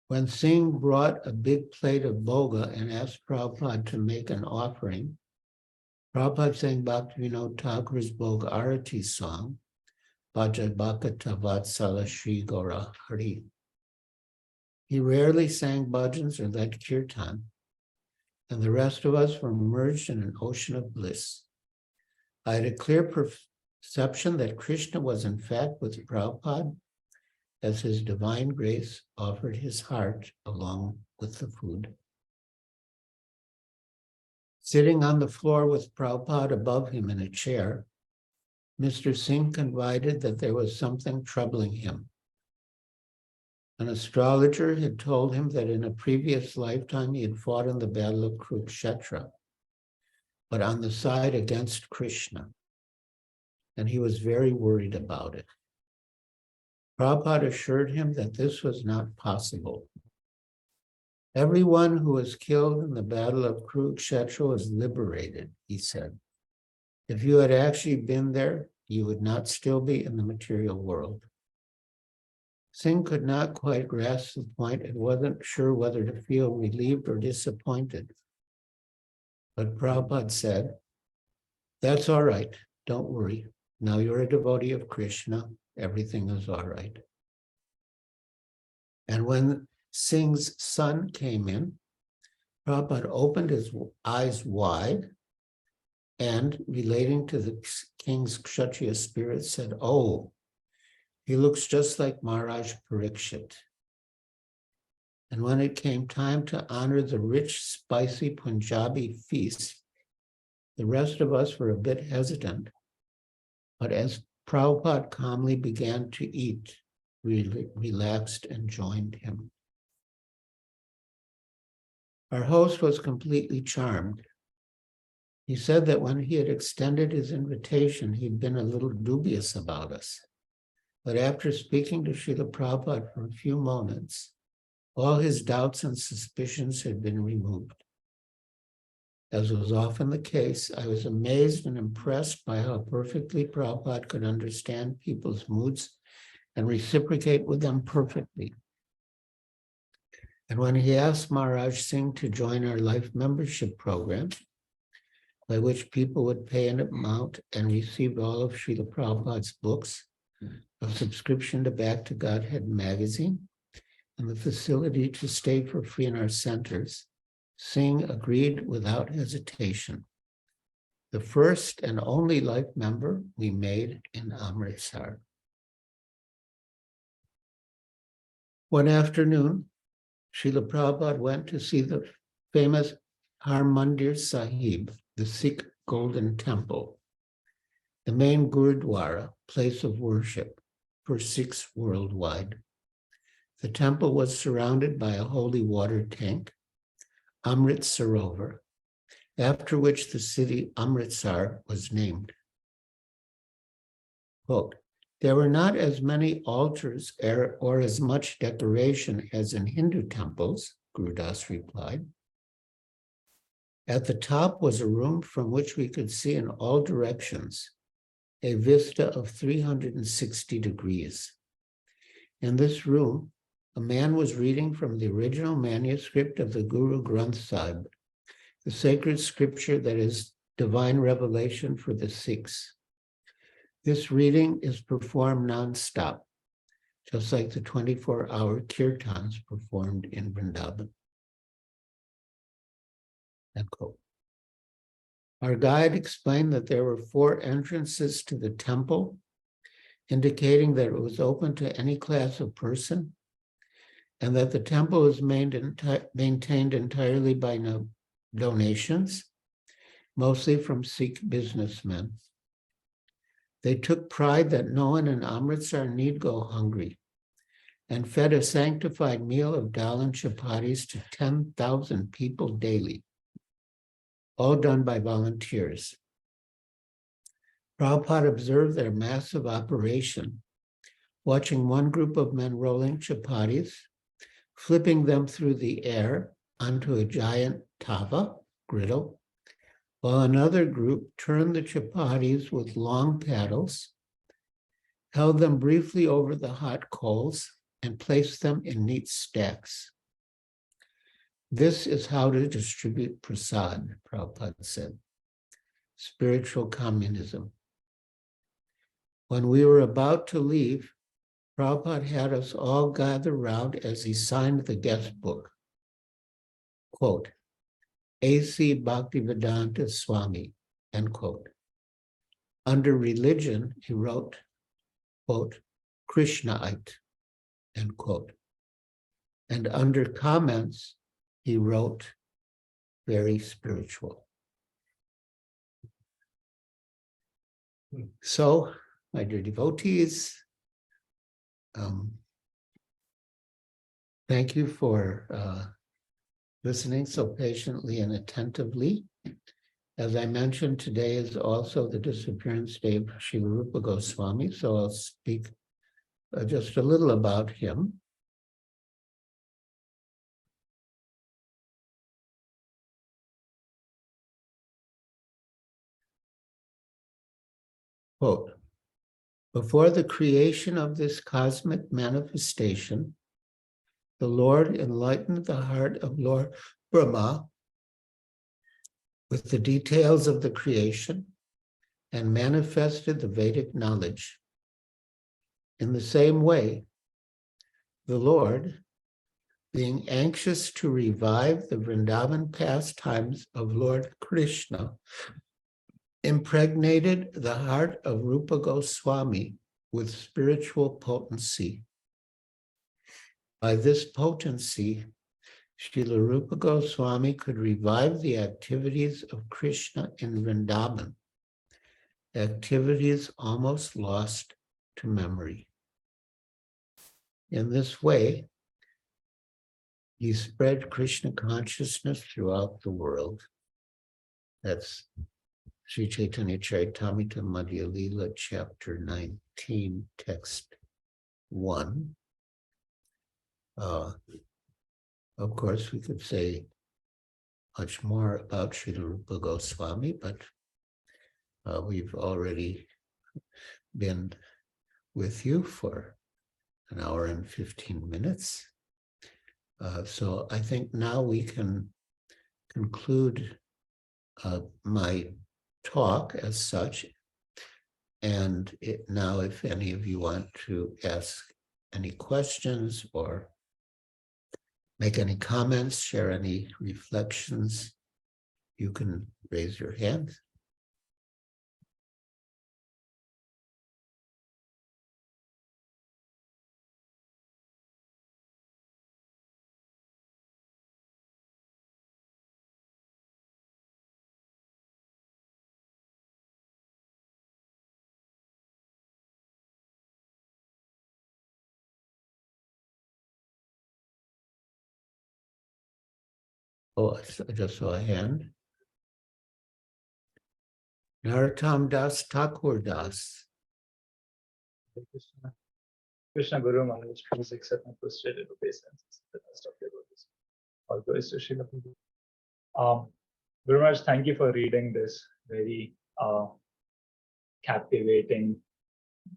[SPEAKER 1] When Singh brought a big plate of boga and asked Prabhupada to make an offering, Prabhupada sang Bhaktivinoda Thakur's Boga Arati song, Bhaja Bhakata Vatsala Shri Gaura Hari. He rarely sang bhajans or led kirtan, and the rest of us were immersed in an ocean of bliss. I had a clear perception that Krishna was in fact with Prabhupada, as his divine grace offered his heart along with the food. Sitting on the floor with Prabhupada above him in a chair, Mr. Singh confided that there was something troubling him. An astrologer had told him that in a previous lifetime he had fought in the battle of Kurukshetra, but on the side against Krishna, and he was very worried about it. Prabhupada assured him that this was not possible. Everyone who was killed in the battle of Kurukshetra was liberated, he said. If you had actually been there, you would not still be in the material world. Singh could not quite grasp the point and wasn't sure whether to feel relieved or disappointed. But Prabhupada said, "That's all right, don't worry. Now you're a devotee of Krishna, everything is all right." And when Singh's son came in, Prabhupada opened his eyes wide and, relating to the king's Kshatriya spirit, said, "Oh, he looks just like Maharaj Parikshit." And when it came time to honor the rich, spicy Punjabi feast, the rest of us were a bit hesitant. But as Prabhupada calmly began to eat, we relaxed and joined him. Our host was completely charmed. He said that when he had extended his invitation, he'd been a little dubious about us. But after speaking to Srila Prabhupada for a few moments, all his doubts and suspicions had been removed. As was often the case, I was amazed and impressed by how perfectly Prabhupada could understand people's moods and reciprocate with them perfectly. And when he asked Maharaj Singh to join our life membership program, by which people would pay an amount and receive all of Srila Prabhupada's books, a subscription to Back to Godhead magazine, and the facility to stay for free in our centers, Singh agreed without hesitation. The first and only life member we made in Amritsar. One afternoon, Srila Prabhupada went to see the famous Harmandir Sahib, the Sikh Golden Temple, the main Gurudwara, place of worship for Sikhs worldwide. The temple was surrounded by a holy water tank, Amrit Sarovar, after which the city Amritsar was named. Quote, "There were not as many altars or as much decoration as in Hindu temples," Guru Das replied. At the top was a room from which we could see in all directions, a vista of 360 degrees. In this room, a man was reading from the original manuscript of the Guru Granth Sahib, the sacred scripture that is divine revelation for the Sikhs. This reading is performed non-stop, just like the 24-hour kirtans performed in Vrindavan. End quote. Our guide explained that there were 4 entrances to the temple, indicating that it was open to any class of person, and that the temple was maintained entirely by donations, mostly from Sikh businessmen. They took pride that no one in Amritsar need go hungry, and fed a sanctified meal of dal and chapatis to 10,000 people daily, all done by volunteers. Prabhupada observed their massive operation, watching one group of men rolling chapatis, flipping them through the air onto a giant tava, griddle, while another group turned the chapatis with long paddles, held them briefly over the hot coals, and placed them in neat stacks. This is how to distribute prasad, Prabhupada said. Spiritual communism. When we were about to leave, Prabhupada had us all gather round as he signed the guest book. Quote, A.C. Bhaktivedanta Swami, end quote. Under religion, he wrote, quote, Krishnaite, end quote. And under comments, he wrote, very spiritual. So, my dear devotees, thank you for listening so patiently and attentively. As I mentioned, today is also the disappearance day of Srila Rupa Goswami, so I'll speak just a little about him. Quote, before the creation of this cosmic manifestation, the Lord enlightened the heart of Lord Brahma with the details of the creation and manifested the Vedic knowledge. In the same way, the Lord, being anxious to revive the Vrindavan pastimes of Lord Krishna, impregnated the heart of Rupa Goswami with spiritual potency. By this potency, Srila Rupa Goswami could revive the activities of Krishna in Vrindavan, activities almost lost to memory. In this way, he spread Krishna consciousness throughout the world. That's Sri Chaitanya Charitamrita Madhya Lila, chapter 19, text 1. Of course, we could say much more about Srila Rupa Goswami, but we've already been with you for an hour and 15 minutes. So I think now we can conclude my talk as such. And now if any of you want to ask any questions or make any comments, share any reflections, you can raise your hand. Oh, I just saw a hand. Narottam Das Thakur Das.
[SPEAKER 2] Krishna Guru Maharaj, please accept my prostrated obeisances. The rest of your devotees. All glories to Srila Prabhupada. Guru Maharaj, thank you for reading this very captivating,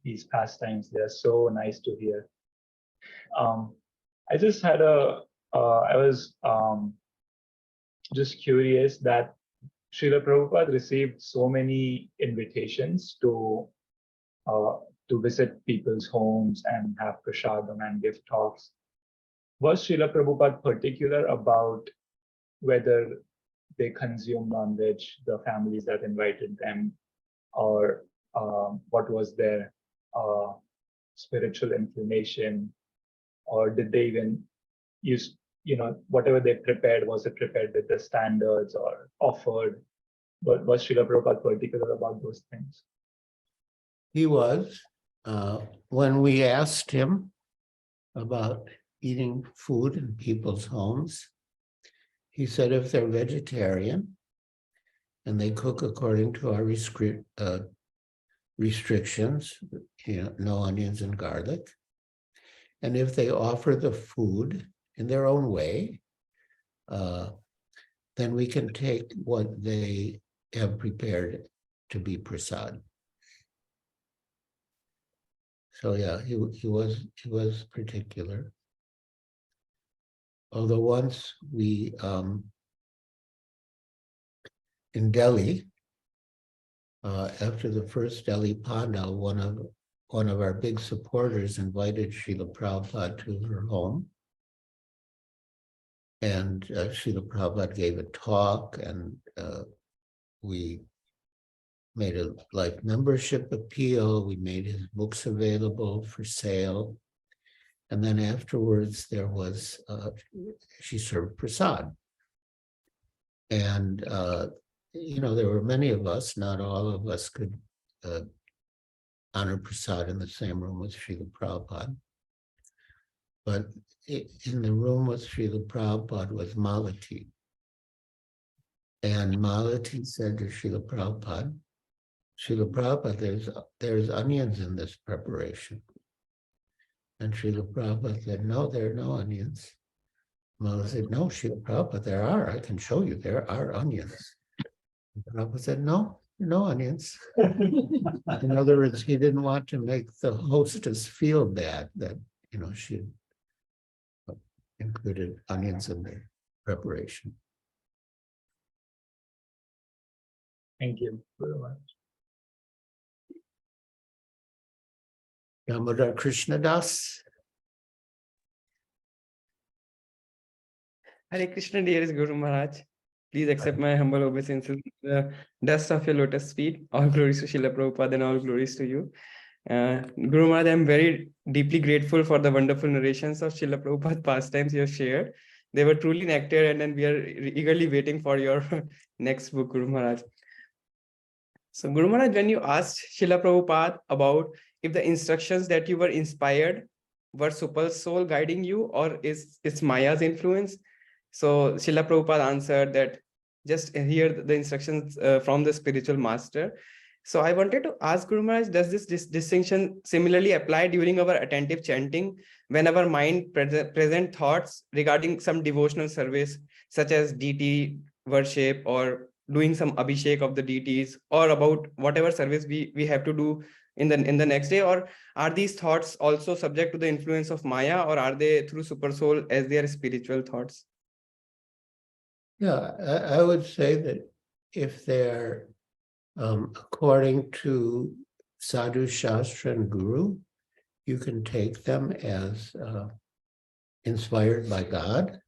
[SPEAKER 2] these pastimes. They are so nice to hear. I just had I was just curious that Srila Prabhupada received so many invitations to visit people's homes and have prasadam and give talks. Was Srila Prabhupada particular about whether they consume non-veg, the families that invited them, or what was their spiritual inclination, or did they even use, whatever they prepared, was it prepared with the standards or offered? But was Srila Prabhupada particular about those things?
[SPEAKER 1] He was. When we asked him about eating food in people's homes, he said if they're vegetarian and they cook according to our restrictions, no onions and garlic. And if they offer the food in their own way, then we can take what they have prepared to be prasad. So yeah, he was particular. Although once we in Delhi, after the first Delhi Pandal, one of our big supporters invited Srila Prabhupada to her home. And Srila Prabhupada gave a talk, and we made a membership appeal. We made his books available for sale. And then afterwards, there was, she served prasad. And, there were many of us, not all of us could honor prasad in the same room with Srila Prabhupada. But in the room with Srila Prabhupada was Malati. And Malati said to Srila Prabhupada, there's onions in this preparation. And Srila Prabhupada said, no, there are no onions. Malati said, no, Srila Prabhupada, there are. I can show you, there are onions. And Prabhupada said, no, no onions. In other words, he didn't want to make the hostess feel bad that, she included onions in the preparation.
[SPEAKER 2] Thank you very much.
[SPEAKER 1] Damodar Krishna Das.
[SPEAKER 3] Hare Krishna, dearest Guru Maharaj. Please accept my humble obeisances. The dust of your lotus feet. All glories to Srila Prabhupada and all glories to you. Guru Maharaj, I am very deeply grateful for the wonderful narrations of Srila Prabhupada pastimes you have shared. They were truly nectar, and then we are eagerly waiting for your next book, Guru Maharaj. So Guru Maharaj, when you asked Srila Prabhupada about if the instructions that you were inspired were super soul guiding you, or is it's Maya's influence? So Srila Prabhupada answered that just hear the instructions from the spiritual master. So I wanted to ask Guru Maharaj, does this distinction similarly apply during our attentive chanting, when our mind present thoughts regarding some devotional service, such as deity worship or doing some abhishek of the deities, or about whatever service we have to do in the next day? Or are these thoughts also subject to the influence of Maya, or are they through super soul as their spiritual thoughts?
[SPEAKER 1] Yeah, I would say that if they're according to Sadhu, Shastra, and Guru, you can take them as inspired by God.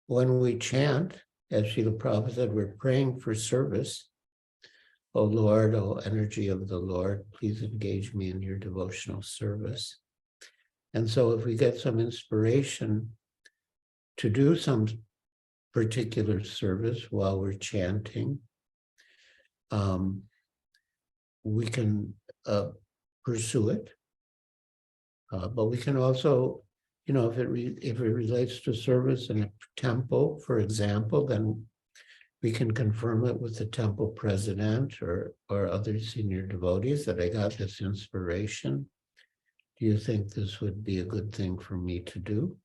[SPEAKER 1] When we chant, as Srila Prabhupada said, we're praying for service. O Lord, O energy of the Lord, please engage me in your devotional service. And so if we get some inspiration to do some particular service while we're chanting, we can pursue it. But we can also, if it relates to service in a temple, for example, then we can confirm it with the temple president or other senior devotees that I got this inspiration. Do you think this would be a good thing for me to do?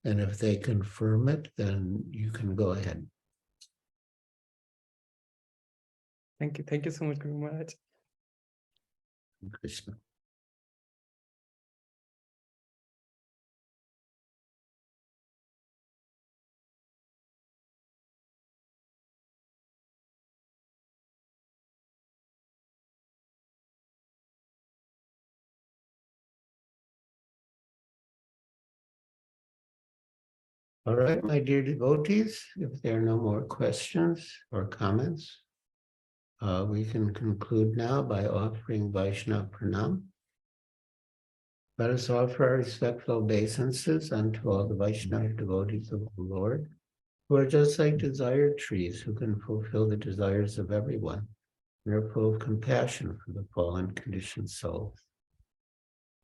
[SPEAKER 1] And if they confirm it, then you can go ahead.
[SPEAKER 3] Thank you. Thank you so much, Guru Maharaj.
[SPEAKER 1] Krishna. All right, my dear devotees, if there are no more questions or comments, we can conclude now by offering Vaishnava Pranam. Let us offer our respectful obeisances unto all the Vaishnava devotees of the Lord, who are just like desired trees, who can fulfill the desires of everyone, and are full of compassion for the fallen conditioned souls.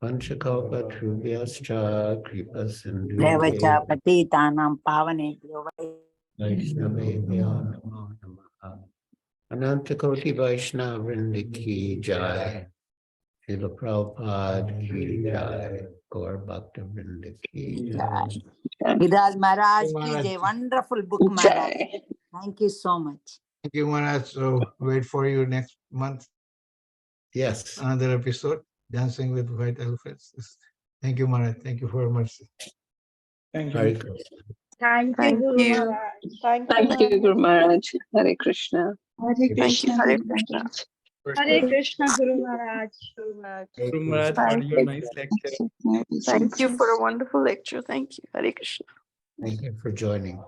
[SPEAKER 1] Panchakalpa Trubhyascha Kripa Sindhu
[SPEAKER 4] Devacha Patitanam Pavane
[SPEAKER 1] Vaishnavebhyo Namo Namaha. Anantakoti Vaishnava Vrinda ki jai. Srila Prabhupada ki jai. Gaur Bhakta Vrinda ki jai.
[SPEAKER 4] Giriraj Maharaj ki
[SPEAKER 5] Maharaj.
[SPEAKER 4] jai. Wonderful book, Maharaj. Thank you so much.
[SPEAKER 5] Thank you, Maharaj. So wait for you next month,
[SPEAKER 1] Yes.
[SPEAKER 5] another episode, Dancing with White Elephants. Thank you, Maharaj. Thank you for mercy.
[SPEAKER 2] Thank
[SPEAKER 1] Hare
[SPEAKER 2] you.
[SPEAKER 1] Krishna.
[SPEAKER 6] Thank
[SPEAKER 7] Thank
[SPEAKER 6] you, Guru
[SPEAKER 7] you.
[SPEAKER 6] Maharaj.
[SPEAKER 7] Thank you, Guru Maharaj. Hare Krishna.
[SPEAKER 6] Hare
[SPEAKER 7] Thank you,
[SPEAKER 6] Krishna,
[SPEAKER 7] Hare
[SPEAKER 6] Guru
[SPEAKER 7] Krishna.
[SPEAKER 6] Maharaj. Hare Krishna, Guru Maharaj.
[SPEAKER 1] Hare
[SPEAKER 3] Guru Maharaj,
[SPEAKER 1] Krishna.
[SPEAKER 3] for your nice lecture.
[SPEAKER 7] Thank you for a wonderful lecture. Thank you. Hare Krishna.
[SPEAKER 1] Thank you for joining.